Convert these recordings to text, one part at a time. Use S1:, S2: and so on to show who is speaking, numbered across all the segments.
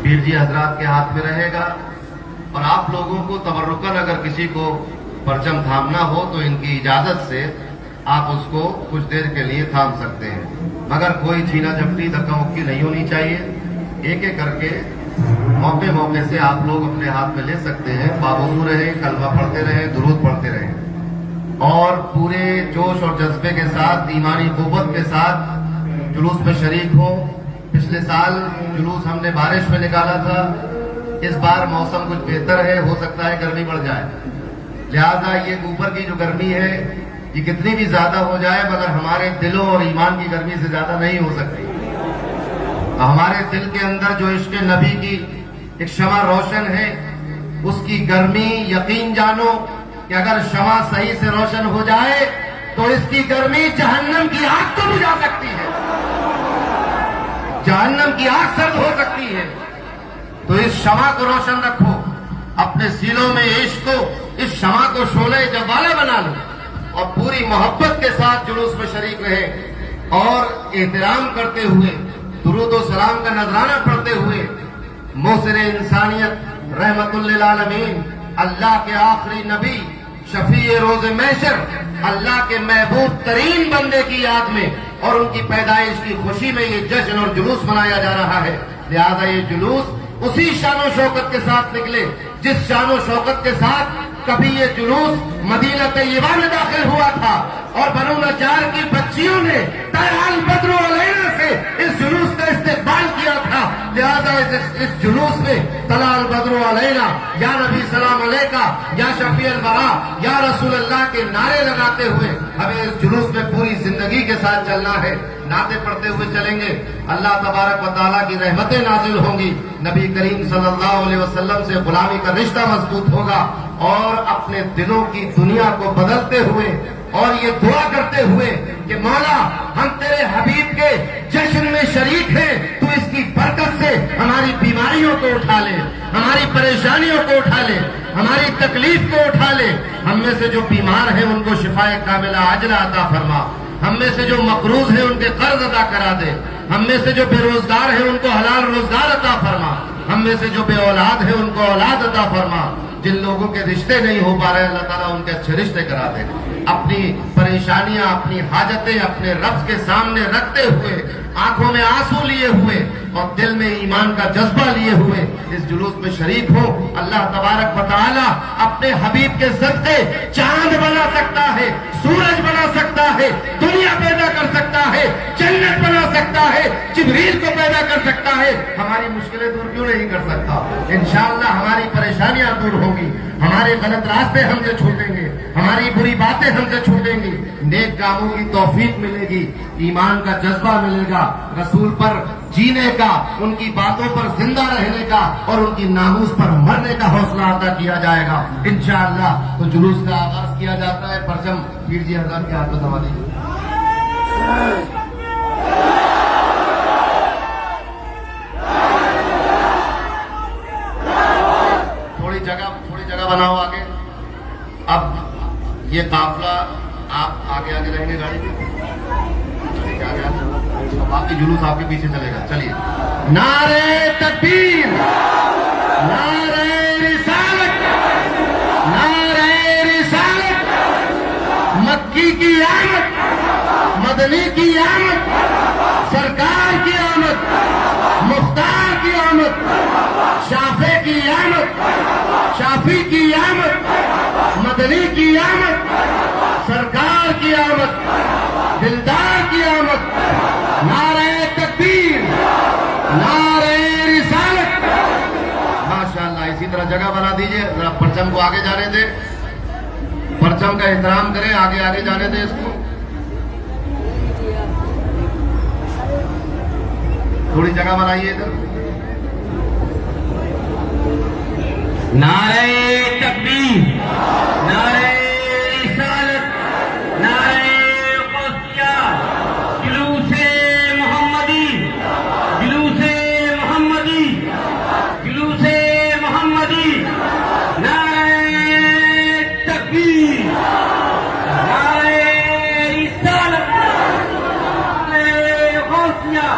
S1: پیر جی حضرات کے ہاتھ میں رہے گا، اور آپ لوگوں کو تبرکن اگر کسی کو پرچم تھامنا ہو تو ان کی اجازت سے آپ اس کو کچھ دیر کے لیے تھام سکتے ہیں، مگر کوئی چھینا جھپٹی دھکا مکی نہیں ہونی چاہیے۔ ایک ایک کر کے موقع موقع سے آپ لوگ اپنے ہاتھ میں لے سکتے ہیں، بابوضو رہیں، کلمہ پڑھتے رہیں، درود پڑھتے رہیں، اور پورے جوش اور جذبے کے ساتھ، ایمانی قوت کے ساتھ جلوس میں شریک ہو۔ پچھلے سال جلوس ہم نے بارش میں نکالا تھا، اس بار موسم کچھ بہتر ہے، ہو سکتا ہے گرمی بڑھ جائے، لہذا یہ اوپر کی جو گرمی ہے یہ کتنی بھی زیادہ ہو جائے مگر ہمارے دلوں اور ایمان کی گرمی سے زیادہ نہیں ہو سکتی۔ ہمارے دل کے اندر جو عشق نبی کی ایک شمع روشن ہے، اس کی گرمی یقین جانو کہ اگر شمع صحیح سے روشن ہو جائے تو اس کی گرمی جہنم کی آگ تو بجھا سکتی ہے، جہنم کی آگ سرد ہو سکتی ہے۔ تو اس شمع کو روشن رکھو، اپنے سینوں میں عشق کو، اس شمع کو شعلہ جوالا بنا لو، اور پوری محبت کے ساتھ جلوس میں شریک رہے، اور احترام کرتے ہوئے، درود و سلام کا نذرانہ پڑھتے ہوئے، محسن انسانیت رحمت للعالمین، اللہ کے آخری نبی، شفیع روز محشر، اللہ کے محبوب ترین بندے کی یاد میں اور ان کی پیدائش کی خوشی میں یہ جشن اور جلوس منایا جا رہا ہے۔ لہذا یہ جلوس اسی شان و شوکت کے ساتھ نکلے جس شان و شوکت کے ساتھ کبھی یہ جلوس مدینہ طیبہ میں داخل ہوا تھا، اور بنو نجار کی بچیوں نے طلع البدر علینا سے اس جلوس کا استقبال کیا تھا۔ لہذا اس جلوس میں طلع البدر علینا، یا نبی سلام علیکہ، یا شفیع الورا، یا رسول اللہ کے نعرے لگاتے ہوئے ہمیں اس جلوس میں پوری زندگی کے ساتھ چلنا ہے۔ نعتیں پڑھتے ہوئے چلیں گے، اللہ تبارک و تعالیٰ کی رحمتیں نازل ہوں گی، نبی کریم صلی اللہ علیہ وسلم سے غلامی کا رشتہ مضبوط ہوگا، اور اپنے دلوں کی دنیا کو بدلتے ہوئے اور یہ دعا کرتے ہوئے کہ مولا ہم تیرے حبیب کے جشن میں شریک ہیں، تو اس کی برکت سے ہماری بیماریوں کو اٹھا لے، ہماری پریشانیوں کو اٹھا لے، ہماری تکلیف کو اٹھا لے، ہم میں سے جو بیمار ہیں ان کو شفائے کاملہ عاجلہ عطا فرما، ہم میں سے جو مقروض ہیں ان کے قرض ادا کرا دے، ہم میں سے جو بے روزگار ہیں ان کو حلال روزگار عطا فرما، ہم میں سے جو بے اولاد ہیں ان کو اولاد عطا فرما، جن لوگوں کے رشتے نہیں ہو پا رہے اللہ تعالیٰ ان کے اچھے رشتے کرا دے۔ اپنی پریشانیاں، اپنی حاجتیں اپنے رب کے سامنے رکھتے ہوئے، آنکھوں میں آنسو لیے ہوئے اور دل میں ایمان کا جذبہ لیے ہوئے اس جلوس میں شریک ہو۔ اللہ تبارک و تعالیٰ اپنے حبیب کے صدقے چاند بنا سکتا ہے، سورج بنا سکتا ہے، دنیا پیدا کر سکتا ہے، جنت بنا سکتا ہے، جبریل کو پیدا کر سکتا ہے، ہماری مشکلیں دور کیوں نہیں کر سکتا؟ انشاءاللہ ہماری پریشانیاں دور ہوں گی، ہمارے غلط راستے ہم سے چھوٹیں گے، ہماری بری باتیں ہم سے چھوٹیں گی، نیک کاموں کی توفیق ملے گی، ایمان کا جذبہ ملے گا، رسول پر جینے کا، ان کی باتوں پر زندہ رہنے کا اور ان کی ناموس پر مرنے کا حوصلہ عطا کیا جائے گا انشاءاللہ۔ تو جلوس کا آغاز کیا جاتا ہے، پرچم پیر جی حضرات کے ہاتھ میں تھما دیجیے۔ تھوڑی جگہ بناؤ آگے۔ اب یہ قافلہ آپ آگے رہیں گے گاڑی میں، باقی جلوس آپ کے پیچھے چلے گا۔ چلیے، نعرہ تکبیر، نعرہ رسالت، نعرہ رسالت، مکی کی آمد، مدنی کی آمد، سرکار کی آمد، مختار کی آمد، شافع کی آمد، شافی کی آمد، مدنی کی آمد، سرکار کی آمد، دلدار کی آمد، نعرہ تکبیر، نعرہ رسالت۔ ماشاءاللہ، اسی طرح جگہ بنا دیجئے، ذرا پرچم کو آگے جانے دیں، پرچم کا احترام کریں، آگے جانے دیں اس کو۔ تھوڑی جگہ بنائیے ادھر۔
S2: نعرہ تکبیر، نعرہ رسالت، نعرہ قدسیہ، جلوس محمدی، جلوس محمدی، جلوس محمدی، نعرہ تکبیر، نعرہ رسالت، نعرہ قدسیہ۔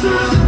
S3: Sus